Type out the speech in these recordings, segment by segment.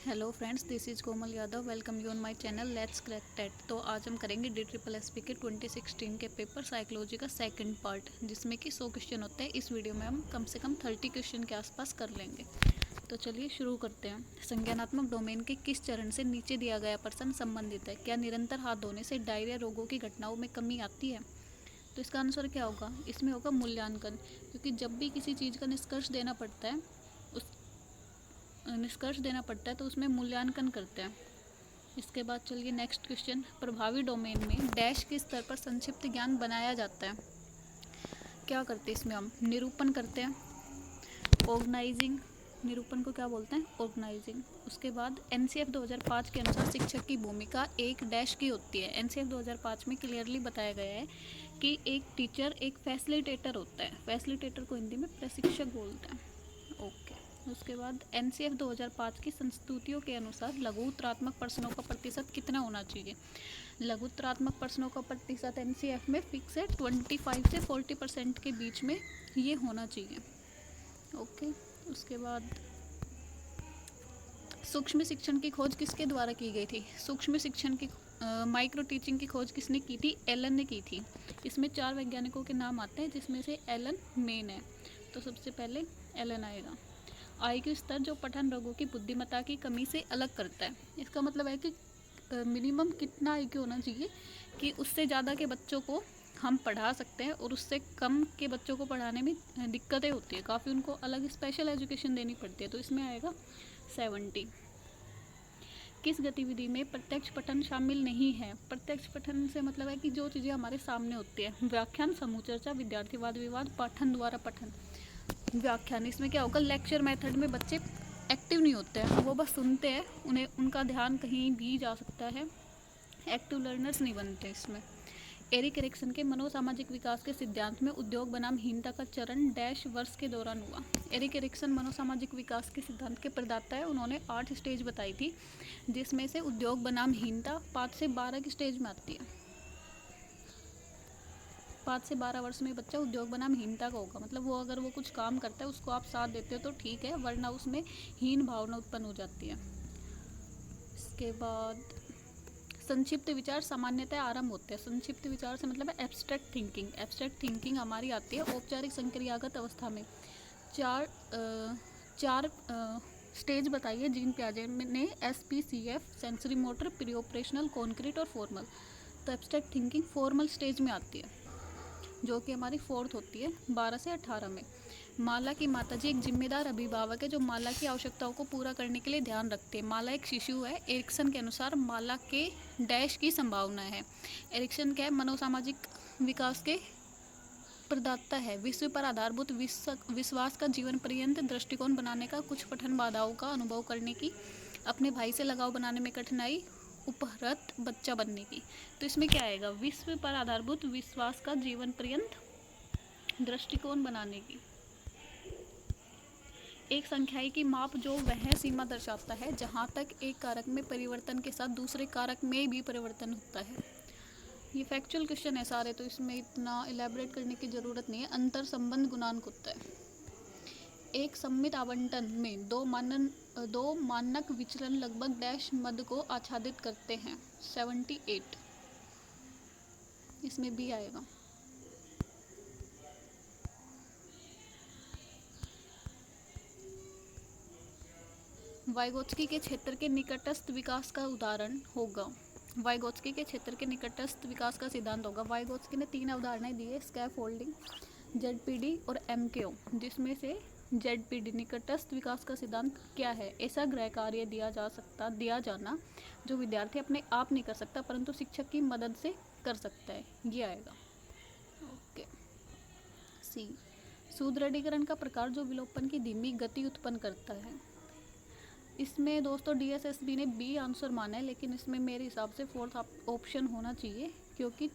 Hello friends, this is Komal Yadav. Welcome you on my channel let's crack TET. तो आज हम करेंगे DSSP के 2016 के पेपर साइकोलॉजी का सेकंड पार्ट, जिसमें कि 100 क्वेश्चन होते हैं। इस वीडियो में हम कम से कम 30 क्वेश्चन के आसपास कर लेंगे। तो चलिए शुरू करते हैं। संज्ञानात्मक डोमेन के किस चरण से नीचे दिया गया प्रश्न संबंधित है? क्या निरंतर हाथ धोने से डायरिया रोगों की घटनाओं में कमी आती है? तो इसका आंसर क्या होगा? इसमें होगा मूल्यांकन, क्योंकि जब भी किसी चीज़ का निष्कर्ष देना पड़ता है तो उसमें मूल्यांकन करते हैं। इसके बाद चलिए नेक्स्ट क्वेश्चन। प्रभावी डोमेन में डैश के स्तर पर संक्षिप्त ज्ञान बनाया जाता है। क्या करते हैं इसमें? हम निरूपण करते हैं, ऑर्गेनाइजिंग। निरूपण को क्या बोलते हैं? ऑर्गेनाइजिंग। उसके बाद NCF 2005 के अनुसार शिक्षक की भूमिका एक डैश की होती है। NCF 2005 में क्लियरली बताया गया है कि एक टीचर एक फैसिलिटेटर होता है। फैसिलिटेटर को हिंदी में प्रशिक्षक बोलते हैं। ओके। उसके बाद NCF 2005 की संस्तुतियों के अनुसार लघु उत्तरात्मक प्रश्नों का प्रतिशत कितना होना चाहिए? लघु उत्तरात्मक प्रश्नों का प्रतिशत NCF में फिक्स है, 25 से 40% के बीच में ये होना चाहिए। ओके। उसके बाद सूक्ष्म शिक्षण की खोज किसके द्वारा की गई थी? सूक्ष्म शिक्षण की माइक्रो टीचिंग की खोज किसने की थी? एलन ने की थी। इसमें 4 वैज्ञानिकों के नाम आते हैं, जिसमें से एलन मेन है, तो सबसे पहले एलन आएगा। IQ स्तर जो पठन रोगों की बुद्धिमत्ता की कमी से अलग करता है। इसका मतलब है कि मिनिमम कितना IQ होना चाहिए कि उससे ज़्यादा के बच्चों को हम पढ़ा सकते हैं, और उससे कम के बच्चों को पढ़ाने में दिक्कतें होती है, काफ़ी उनको अलग स्पेशल एजुकेशन देनी पड़ती है, तो इसमें आएगा 70। किस गतिविधि में प्रत्यक्ष पठन शामिल नहीं है? प्रत्यक्ष पठन से मतलब है कि जो चीज़ें हमारे सामने होती है। व्याख्यान, समूह चर्चा, विद्यार्थी वाद विवाद, पाठन द्वारा पठन। व्याख्यान, इसमें क्या होगा? लेक्चर मेथड में बच्चे एक्टिव नहीं होते हैं, वो बस सुनते हैं, उनका ध्यान कहीं भी जा सकता है, एक्टिव लर्नर्स नहीं बनते इसमें। एरिक एरिक्सन के मनोसामाजिक विकास के सिद्धांत में उद्योग बनाम हीनता का चरण डैश वर्ष के दौरान हुआ। एरिक एरिक्सन मनोसामाजिक विकास के सिद्धांत के प्रदाता है। उन्होंने 8 स्टेज बताई थी, जिसमें से उद्योग बनाम हीनता 5 से 12 की स्टेज में आती है। 5 से 12 वर्ष में बच्चा उद्योग बनाम हीनता का होगा, मतलब वो अगर वो कुछ काम करता है उसको आप साथ देते हो तो ठीक है, वरना उसमें हीन भावना उत्पन्न हो जाती है। इसके बाद संक्षिप्त विचार सामान्यतः आरंभ होते हैं। संक्षिप्त विचार से मतलब है एब्स्ट्रैक्ट थिंकिंग। एब्स्ट्रैक्ट थिंकिंग हमारी आती है औपचारिक संक्रियागत अवस्था में। चार स्टेज बताइए जीन पियाजे ने। SPCF, sensory motor, pre operational, concrete और फॉर्मल। तो एब्स्ट्रैक्ट थिंकिंग फॉर्मल स्टेज में आती है, जो कि हमारी 4th होती है 12 से 18 में। माला की माताजी एक जिम्मेदार अभिभावक है, जो माला की आवश्यकताओं को पूरा करने के लिए ध्यान रखते हैं। माला एक शिशु है। एरिक्सन के अनुसार माला के डैश की संभावना है। एरिक्सन क्या है? मनोसामाजिक विकास के प्रदाता है। विश्व पर आधारभूत विश्वास का जीवन पर्यंत दृष्टिकोण बनाने का, कुछ पठन बाधाओं का अनुभव करने की, अपने भाई से लगाव बनाने में कठिनाई, उपहृत बच्चा बनने की। तो इसमें क्या आएगा? विश्व पर आधारभूत विश्वास का जीवन पर्यंत दृष्टिकोण बनाने की। एक संख्याई की माप जो वह सीमा दर्शाता है जहाँ तक एक कारक में परिवर्तन के साथ दूसरे कारक में भी परिवर्तन होता है। ये फैक्चुअल क्वेश्चन है सारे, तो इसमें इतना इलेबोरेट करने की ज़रूरत नहीं है। अंतर संबंध गुणांक होता है। एक सममित आवंटन में दो मानक विचलन लगभग डैश मध्य को आच्छादित करते हैं। 78। इसमें भी आएगा। वाइगोत्स्की के क्षेत्र के निकटस्थ विकास का उदाहरण होगा। वाइगोत्स्की के क्षेत्र के निकटस्थ विकास का सिद्धांत होगा। वाइगोत्स्की ने 3 अवधारणाएं दी है, स्कैफोल्डिंग, ZPD और MKO, जिसमें से ZPD निकटस्थ विकास का सिद्धांत क्या है? ऐसा गृह कार्य दिया जाना जो विद्यार्थी अपने आप नहीं कर सकता, परंतु शिक्षक की मदद से कर सकता है, ये आएगा। ओके। C, सुदृढ़ीकरण का प्रकार जो विलोपन की धीमी गति उत्पन्न करता है। इसमें दोस्तों DSSB ने B आंसर माना है, लेकिन इसमें मेरे हिसाब से 4th ऑप्शन होना चाहिए, क्योंकि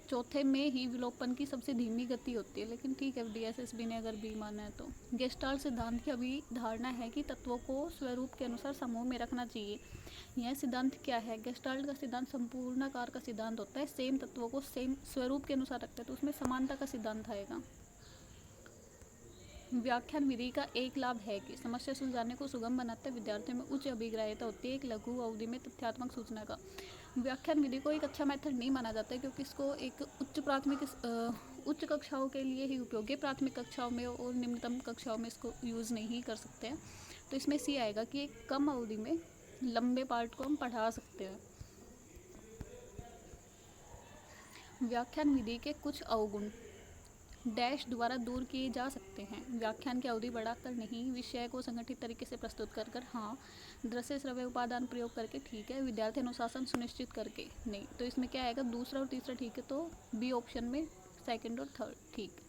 चौथे में ही विलोपन की सबसे धीमी गति होती है। लेकिन ठीक है, DSSB ने अगर B माना है तो। गेस्टाल्ट सिद्धांत की अभिधारणा है कि तत्वों को स्वरूप के अनुसार समूह में रखना चाहिए। यह सिद्धांत क्या है? गेस्टाल्ट का सिद्धांत संपूर्णाकार का सिद्धांत होता है। सेम तत्वों को सेम स्वरूप के अनुसार रखते हैं, तो उसमें समानता का सिद्धांत आएगा। व्याख्यान विधि का एक लाभ है कि समस्या सुलझाने को सुगम बनाते विद्यार्थियों में उच्च अभिग्राह्यता होती है एक लघु अवधि में तथ्यात्मक सूचना का। व्याख्यान विधि को एक अच्छा मेथड नहीं माना जाता है क्योंकि इसको एक उच्च कक्षाओं के लिए ही उपयोगी है, प्राथमिक कक्षाओं में और निम्नतम कक्षाओं में इसको यूज़ नहीं कर सकते हैं। तो इसमें सी आएगा कि एक कम अवधि में लंबे पार्ट को हम पढ़ा सकते हैं। व्याख्यान विधि के कुछ अवगुण डैश द्वारा दूर किए जा सकते हैं। व्याख्यान की अवधि बढ़ाकर नहीं, विषय को संगठित तरीके से प्रस्तुत कर हाँ, दृश्य श्रव्य उपादान प्रयोग करके ठीक है, विद्यार्थी अनुशासन सुनिश्चित करके नहीं। तो इसमें क्या आएगा, दूसरा और तीसरा ठीक है, तो बी ऑप्शन में सेकंड और थर्ड ठीक।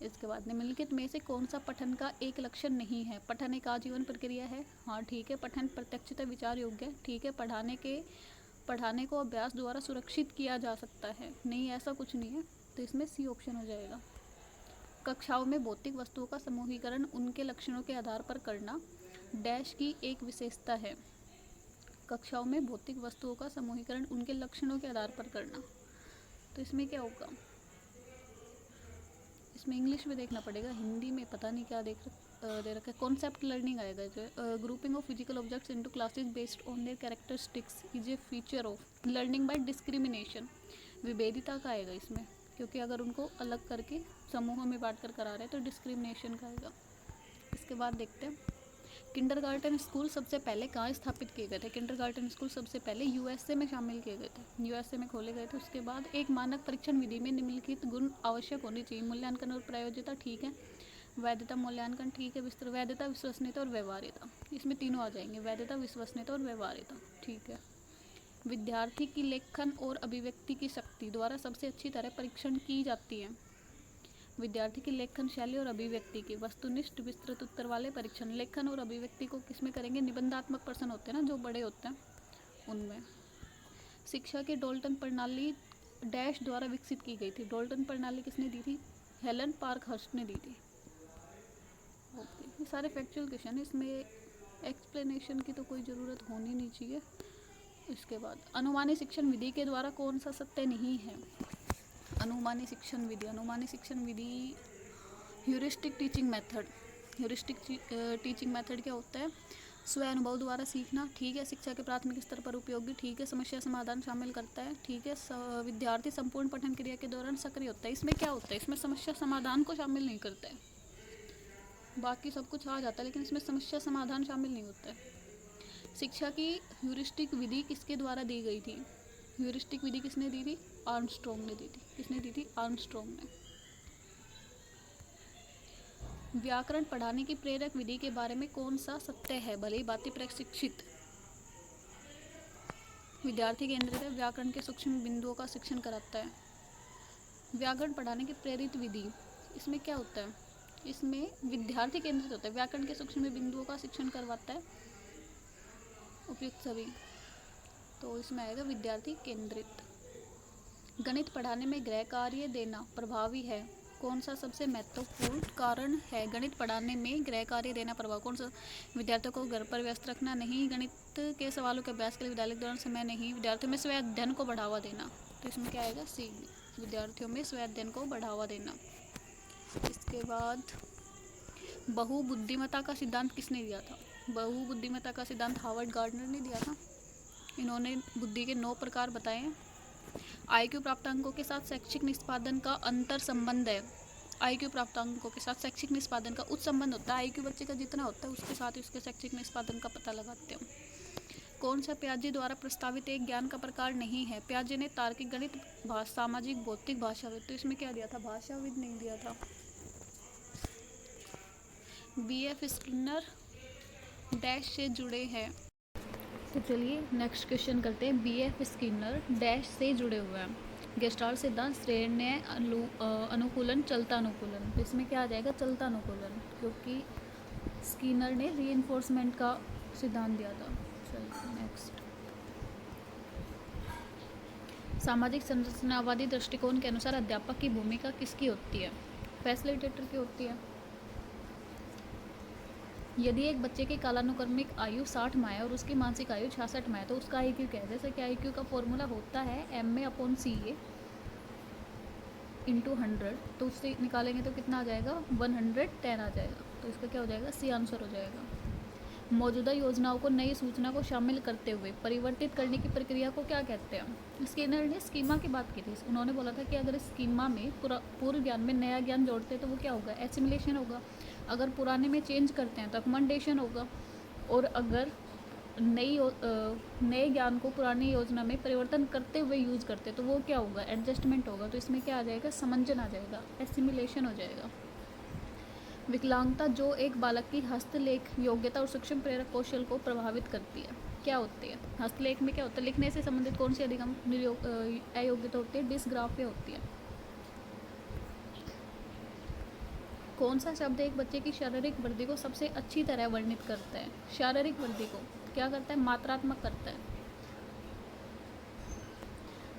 इसके बाद निम्नलिखित में से कौन सा पठन का एक लक्षण नहीं है। पठन एक आजीवन प्रक्रिया है, हाँ ठीक है। पठन प्रत्यक्षतः विचार योग्य है, ठीक है। पढ़ाने को अभ्यास द्वारा सुरक्षित किया जा सकता है, नहीं ऐसा कुछ नहीं है, तो इसमें सी ऑप्शन हो जाएगा। कक्षाओं में भौतिक वस्तुओं का समूहीकरण उनके लक्षणों के आधार पर करना डैश की एक विशेषता है। कक्षाओं में भौतिक वस्तुओं का समूहीकरण उनके लक्षणों के आधार पर करना, तो इसमें क्या होगा, इसमें इंग्लिश में देखना पड़ेगा, हिंदी में पता नहीं क्या दे रखा है। कॉन्सेप्ट लर्निंग आएगा जो grouping of physical objects into classes based on their characteristics is a feature of learning by discrimination. विभेदिता का आएगा इसमें, क्योंकि अगर उनको अलग करके समूहों में बांट कर करा रहे हैं तो डिस्क्रिमिनेशन का आएगा। इसके बाद देखते हैं किंडरगार्टन स्कूल सबसे पहले कहाँ स्थापित किए गए थे। किंडरगार्टन स्कूल सबसे पहले यूएसए में शामिल किए गए थे, यूएसए में खोले गए थे। उसके बाद एक मानक परीक्षण विधि में निम्नलिखित गुण आवश्यक होनी चाहिए। मूल्यांकन और प्रायोज्यता ठीक है, वैधता मूल्यांकन ठीक है, वैधता विश्वसनीयता और व्यवहार्यता, इसमें तीनों आ जाएंगे, वैधता विश्वसनीयता और व्यवहार्यता ठीक है। विद्यार्थी की लेखन और अभिव्यक्ति की शक्ति द्वारा सबसे अच्छी तरह परीक्षण की जाती है। विद्यार्थी की लेखन शैली और अभिव्यक्ति की वस्तुनिष्ठ विस्तृत उत्तर वाले परीक्षण। लेखन और अभिव्यक्ति को किसमें करेंगे, निबंधात्मक प्रश्न होते हैं ना जो बड़े होते हैं उनमें। शिक्षा की डोल्टन प्रणाली डैश द्वारा विकसित की गई थी। डोल्टन प्रणाली किसने दी थी, हेलन पार्कहर्स्ट ने दी थी। ओके, ये सारे फैक्चुअल क्वेश्चन है, इसमें एक्सप्लेनेशन की तो कोई ज़रूरत होनी नहीं चाहिए। इसके बाद अनुमानी शिक्षण विधि के द्वारा कौन सा सत्य नहीं है। अनुमानी शिक्षण विधि heuristic teaching method. Heuristic teaching method क्या होता है, स्व अनुभव द्वारा सीखना ठीक है, शिक्षा के प्राथमिक स्तर पर उपयोगी ठीक है, समस्या समाधान शामिल करता है ठीक है, विद्यार्थी संपूर्ण पठन क्रिया के दौरान सक्रिय होता है। इसमें क्या होता है, इसमें समस्या समाधान को शामिल नहीं करता है, बाकी सब कुछ आ जाता है लेकिन इसमें समस्या समाधान शामिल नहीं होता है। शिक्षा की ह्यूरिस्टिक विधि किसके द्वारा दी गई थी। ह्यूरिस्टिक विधि किसने दी थी, आर्मस्ट्रॉन्ग ने दी थी। किसने दी थी, आर्मस्ट्रॉन्ग ने। व्याकरण पढ़ाने की प्रेरक विधि के बारे में कौन सा सत्य है, भले ही बाती प्रशिक्षित। विद्यार्थी केंद्रित है, व्याकरण के सूक्ष्म बिंदुओं का शिक्षण कराता है। व्याकरण पढ़ाने की प्रेरित विधि, इसमें क्या होता है, इसमें विद्यार्थी केंद्रित होता है, व्याकरण के सूक्ष्म बिंदुओं का शिक्षण करवाता है उपयुक्त सभी, तो इसमें आएगा विद्यार्थी केंद्रित। गणित पढ़ाने में गृह कार्य देना प्रभावी है, कौन सा सबसे महत्वपूर्ण कारण है। गणित पढ़ाने में गृह कार्य देना प्रभाव कौन सा, विद्यार्थियों को घर पर व्यस्त रखना नहीं, गणित के सवालों के अभ्यास के लिए विद्यालय के दौरान समय नहीं, विद्यार्थियों में स्व अध्ययन को बढ़ावा देना, तो इसमें क्या आएगा, सी, विद्यार्थियों में स्व अध्ययन को बढ़ावा देना। इसके बाद बहुबुद्धिमत्ता का सिद्धांत किसने दिया था। बहुबुद्धिमत्ता का सिद्धांत हार्वर्ड गार्डनर ने दिया था। इन्होंने बुद्धि के 9 प्रकार बताए हैं। आईक्यू प्राप्तांकों के साथ शैक्षिक निष्पादन का अंतर संबंध है। आईक्यू प्राप्तांकों के साथ शैक्षिक निष्पादन का उच्च संबंध होता है। आईक्यू बच्चे का जितना होता है उसके साथ ही उसके शैक्षिक निष्पादन का पता लगाते हैं। कौन सा पियाजे द्वारा प्रस्तावित एक ज्ञान का प्रकार नहीं है। पियाजे ने तार्किक गणित, सामाजिक, भौतिक, भाषाविद, तो इसमें क्या दिया था, भाषाविद नहीं दिया था। बीएफ स्किनर डैश से जुड़े हैं, तो चलिए नेक्स्ट क्वेश्चन करते हैं। बीएफ स्किनर डैश से जुड़े हुए हैं। गेस्टाल्ट सिद्धांत, श्रेण्य अनुकूलन, चलता अनुकूलन, तो इसमें क्या आ जाएगा, चलता अनुकूलन, क्योंकि स्किनर ने रीइंफोर्समेंट का सिद्धांत दिया था। चलिए नेक्स्ट, सामाजिक संरचनावादी दृष्टिकोण के अनुसार अध्यापक की भूमिका किसकी होती है, फैसिलिटेटर की होती है। यदि एक बच्चे की कालानुक्रमिक आयु 60 माह है और उसकी मानसिक आयु 66 माह है तो उसका IQ क्या है। जैसे कि IQ का फॉर्मूला होता है MA/CA, इंटू 100, तो उससे निकालेंगे तो कितना आ जाएगा, 110 आ जाएगा। तो इसका क्या हो जाएगा, सी आंसर हो जाएगा। मौजूदा योजनाओं को नई सूचना को शामिल करते हुए परिवर्तित करने की प्रक्रिया को क्या कहते हैं। स्किनर ने स्कीमा की बात की थी। उन्होंने बोला था कि अगर स्कीमा में पूर्व ज्ञान में नया ज्ञान जोड़ते हैं तो वो क्या होगा, एसिमिलेशन होगा। अगर पुराने में चेंज करते हैं तो अकमंडेशन होगा। और अगर नए ज्ञान को पुरानी योजना में परिवर्तन करते हुए यूज़ करते हैं तो वो क्या होगा, एडजस्टमेंट होगा। तो इसमें क्या आ जाएगा, समंजन आ जाएगा, एसिमिलेशन हो जाएगा। विकलांगता जो एक बालक की हस्तलेख योग्यता और सूक्ष्म प्रेरक कौशल को प्रभावित करती है, क्या होती है। हस्तलेख में क्या होता है, लिखने से संबंधित कौन सी अधिगम अयोग्यता होती है, डिस्ग्राफिया होती है। कौन सा शब्द एक बच्चे की शारीरिक वृद्धि को सबसे अच्छी तरह वर्णित करता है। शारीरिक वृद्धि को क्या करता है, मात्रात्मक करता है।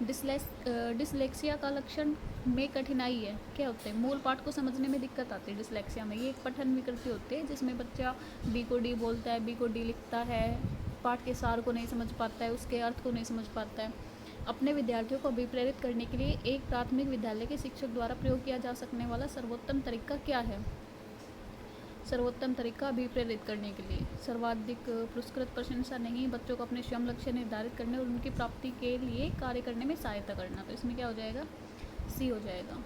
डिसलेक्सिया का लक्षण में कठिनाई है, क्या होता है, मूल पाठ को समझने में दिक्कत आती है डिसलेक्सिया में। ये एक पठन विकृति होती है जिसमें बच्चा बी को डी बोलता है, बी को डी लिखता है, पाठ के सार को नहीं समझ पाता है, उसके अर्थ को नहीं समझ पाता है। अपने विद्यार्थियों को अभिप्रेरित करने के लिए एक प्राथमिक विद्यालय के शिक्षक द्वारा प्रयोग किया जा सकने वाला सर्वोत्तम तरीका क्या है। सर्वोत्तम तरीका अभिप्रेरित करने के लिए सर्वाधिक पुरस्कृत प्रशंसा नहीं, बच्चों को अपने स्वयं लक्ष्य निर्धारित करने और उनकी प्राप्ति के लिए कार्य करने में सहायता करना। तो इसमें क्या हो जाएगा, सी हो जाएगा।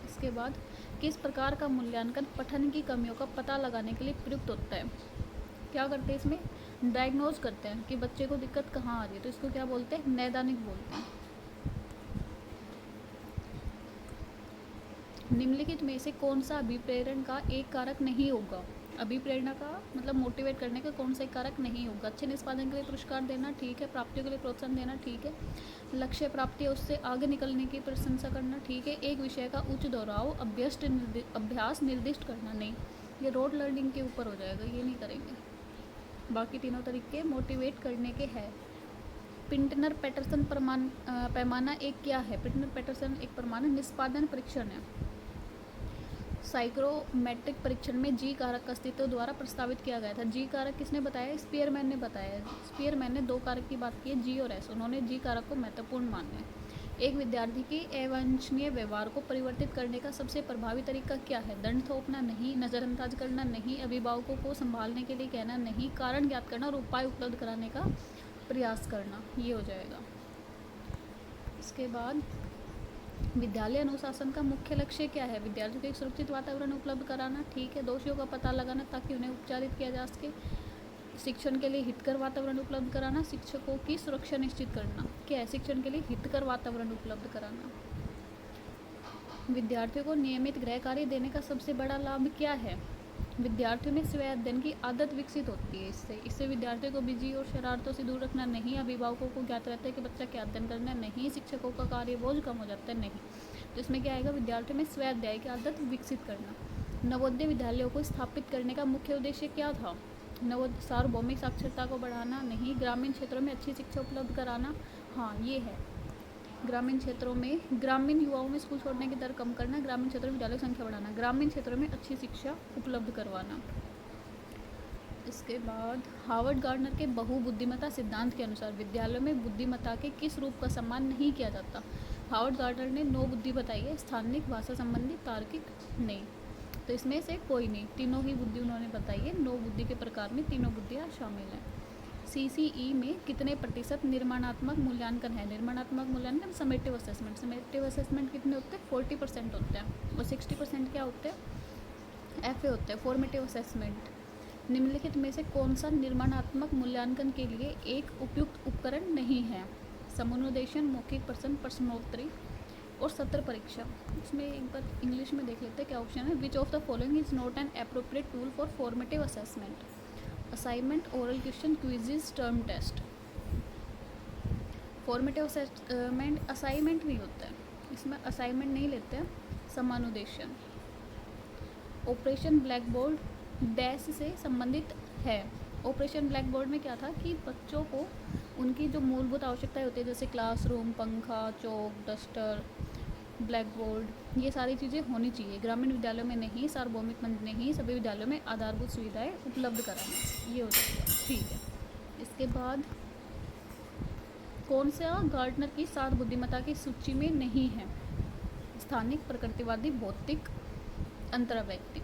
इसके बाद किस प्रकार का मूल्यांकन पठन की कमियों का पता लगाने के लिए प्रयुक्त होता है। क्या करते हैं, इसमें डायग्नोज करते हैं कि बच्चे को दिक्कत कहाँ आ रही है। तो इसको क्या बोलते हैं, नैदानिक बोलते हैं। निम्नलिखित में से कौन सा अभिप्रेरण का एक कारक नहीं होगा। अभिप्रेरणा का मतलब मोटिवेट करने का कौन सा एक कारक नहीं होगा। अच्छे निष्पादन के लिए पुरस्कार देना, ठीक है। प्राप्तियों के लिए प्रोत्साहन देना, ठीक है। लक्ष्य प्राप्ति उससे आगे निकलने की प्रशंसा करना, ठीक है। एक विषय का उच्च दोहराव अभ्यास निर्दिष्ट करना, नहीं। ये रोड लर्निंग के ऊपर हो जाएगा, ये नहीं करेंगे। बाकी तीनों तरीके मोटिवेट करने के हैं। पिंटनर पैटरसन पैमाना एक क्या है। पिंटनर पैटरसन एक पैमाना निष्पादन परीक्षण है। साइक्रोमेट्रिक परीक्षण में जी कारक का अस्तित्व द्वारा प्रस्तावित किया गया था। जी कारक किसने बताया, स्पीयरमैन ने बताया। स्पीयरमैन ने दो कारक की बात की है, जी और एस। उन्होंने जी कारक को महत्वपूर्ण माना है। एक विद्यार्थी के अवांछनीय व्यवहार को परिवर्तित करने का सबसे प्रभावी तरीका क्या है। दंड थोपना, नहीं। नज़रअंदाज करना, नहीं। अभिभावकों को संभालने के लिए कहना, नहीं। कारण ज्ञात करना और उपाय उपलब्ध कराने का प्रयास करना, ये हो जाएगा। इसके बाद विद्यालय अनुशासन का मुख्य लक्ष्य क्या है। विद्यार्थियों को एक सुरक्षित वातावरण उपलब्ध कराना, ठीक है। दोषियों का पता लगाना ताकि उन्हें उपचारित किया जा सके। शिक्षण के लिए हितकर वातावरण उपलब्ध कराना। शिक्षकों की सुरक्षा निश्चित करना, क्या है, शिक्षण के लिए हितकर वातावरण उपलब्ध कराना। विद्यार्थियों को नियमित गृह कार्य देने का सबसे बड़ा लाभ क्या है। विद्यार्थियों में स्वयं अध्ययन की आदत विकसित होती है। इससे विद्यार्थियों को बिजी और शरारतों से दूर रखना, नहीं। अभिभावकों को ज्ञात रहता है कि बच्चा क्या अध्ययन करना है, नहीं। शिक्षकों का कार्य बोझ कम हो जाता है, नहीं। तो इसमें क्या आएगा, विद्यार्थियों में स्वयं अध्ययन की आदत विकसित करना। नवोदय विद्यालयों को स्थापित करने का मुख्य उद्देश्य क्या था। सार्वभौमिक साक्षरता को बढ़ाना, नहीं। ग्रामीण क्षेत्रों में अच्छी शिक्षा उपलब्ध कराना, हाँ ये है। ग्रामीण क्षेत्रों में ग्रामीण युवाओं में स्कूल छोड़ने की दर कम करना। ग्रामीण क्षेत्रों में विद्यालयों की संख्या बढ़ाना। ग्रामीण क्षेत्रों में अच्छी शिक्षा उपलब्ध करवाना। इसके बाद हार्वर्ड गार्डनर के बहुबुद्धिमत्ता सिद्धांत के अनुसार विद्यालयों में बुद्धिमत्ता के किस रूप का सम्मान नहीं किया जाता। हार्वर्ड गार्डनर ने 9 बुद्धि बताई है, स्थानिक, भाषा संबंधी, तार्किक, नहीं। तो इसमें से कोई नहीं, तीनों ही बुद्धि उन्होंने बताई है। 9 बुद्धि के प्रकार में तीनों बुद्धियाँ शामिल हैं। CCE में कितने प्रतिशत निर्माणात्मक मूल्यांकन है। निर्माणात्मक मूल्यांकन समेटिव असेसमेंट। समेटिव असेसमेंट कितने होते हैं, 40% होते हैं। और 60% क्या होते हैं, FA होते हैं, फॉर्मेटिव असेसमेंट। निम्नलिखित में से कौन सा निर्माणात्मक मूल्यांकन के लिए एक उपयुक्त उपकरण नहीं है। समनुदेशन, मौखिक प्रश्न, प्रश्नोत्तरी और सत्र परीक्षा। इसमें एक बार इंग्लिश में देख लेते हैं क्या ऑप्शन है। Which of the following is not an appropriate tool for formative assessment. Assignment, oral question, quizzes, term test. Formative assessment assignment नहीं होता है, इसमें असाइनमेंट नहीं लेते हैं। समानुदेशन। ऑपरेशन ब्लैक बोर्ड डैश से संबंधित है। ऑपरेशन ब्लैक बोर्ड में क्या था कि बच्चों को उनकी जो मूलभूत आवश्यकताएं होती है जैसे क्लासरूम, पंखा, चौक, डस्टर, ब्लैक बोर्ड, ये सारी चीज़ें होनी चाहिए। ग्रामीण विद्यालयों में नहीं, सार्वभौमिक मंच नहीं, सभी विद्यालयों में आधारभूत सुविधाएं उपलब्ध कराना, ये हो जाएगा, ठीक है। इसके बाद कौन सा गार्डनर की 7 बुद्धिमत्ता की सूची में नहीं है। स्थानिक, प्रकृतिवादी, भौतिक, अंतरावैयक्तिक।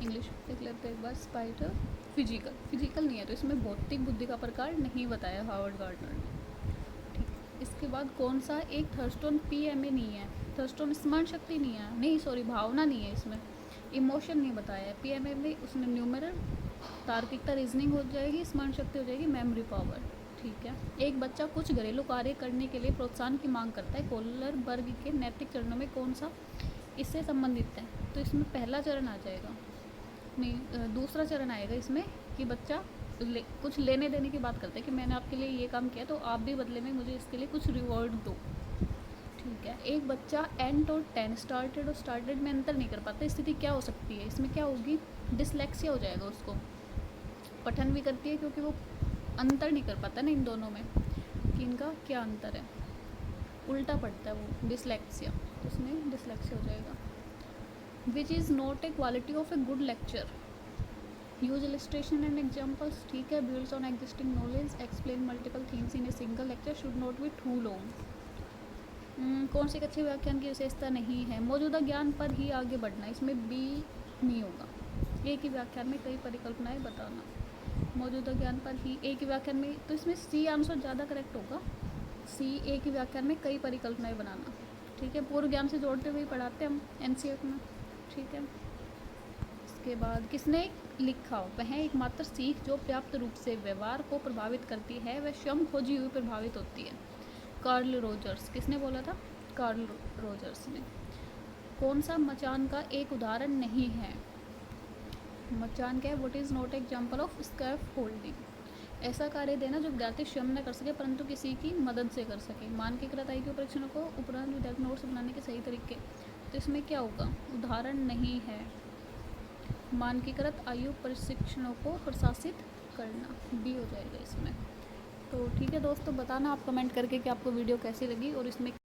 इंग्लिश देख लेते हैं एक बार। स्पाइडर, फिजिकल, फिजिकल नहीं है तो इसमें भौतिक बुद्धि का प्रकार नहीं बताया हार्वर्ड गार्डनर ने। ठीक, इसके बाद कौन सा एक थर्स्टोन पीएमए नहीं है? थर्स्टोन स्मरण शक्ति नहीं है, नहीं सॉरी भावना नहीं है इसमें, इमोशन नहीं बताया है। पीएमए में उसने न्यूमेरल, तार्किकता, रीजनिंग हो जाएगी, स्मरण शक्ति हो जाएगी, मेमोरी पावर। ठीक है, एक बच्चा कुछ घरेलू कार्य करने के लिए प्रोत्साहन की मांग करता है। कोलर वर्ग के नैतिक चरणों में कौन सा इससे संबंधित है? तो इसमें पहला चरण आ जाएगा, नहीं दूसरा चरण आएगा इसमें कि बच्चा कुछ लेने देने की बात करता है कि मैंने आपके लिए ये काम किया तो आप भी बदले में मुझे इसके लिए कुछ रिवॉर्ड दो। ठीक है, एक बच्चा एंड और 10 स्टार्टेड और स्टार्टेड में अंतर नहीं कर पाता, स्थिति क्या हो सकती है? इसमें क्या होगी? डिसलेक्सिया हो जाएगा उसको। पठन भी करती है क्योंकि वो अंतर नहीं कर पाता ना इन दोनों में कि इनका क्या अंतर है, उल्टा पड़ता है वो, डिसलेक्सिया, तो उसमें डिसलेक्सिया हो जाएगा। Which is not a quality of a good lecture? Use illustration and examples. ठीक है, builds on existing knowledge, explain multiple things in a single lecture, should not be too long. कौन से एक अच्छे व्याख्यान की विशेषता नहीं है? मौजूदा ज्ञान पर ही आगे बढ़ना, इसमें बी नहीं होगा। एक ही व्याख्यान में कई परिकल्पनाएं बताना, मौजूदा ज्ञान पर ही एक ही व्याख्यान में, तो इसमें सी आंसर ज़्यादा करेक्ट होगा। सी, एक ही व्याख्यान में कई परिकल्पनाएं बनाना। ठीक है, पूर्व ज्ञान से जोड़ते हुए पढ़ाते हम एनसीईआरटी में। ठीक है, इसके बाद किसने लिखा? वह एकमात्र सीख जो पर्याप्त रूप से व्यवहार को प्रभावित करती है वह स्वयं खोजी हुई प्रभावित होती है। Carl Rogers. किसने बोला था? कार्ल रोजर्स ने। कौन सा मचान का एक उदाहरण नहीं है? मचान क्या है? What is not example of scaffolding? ऐसा कार्य देना जो विद्यार्थी स्वयं न कर सके परंतु किसी की मदद से कर सके। मानकीकृत IQ परीक्षणों को उपरांत विद्यार्थी नोट्स बनाने के सही तरीके, तो इसमें क्या होगा? उदाहरण नहीं है। मानकीकृत IQ परीक्षणों को प्रशासित करना, बी हो जाएगा इसमें। तो ठीक है दोस्तों, बताना आप कमेंट करके कि आपको वीडियो कैसी लगी और इसमें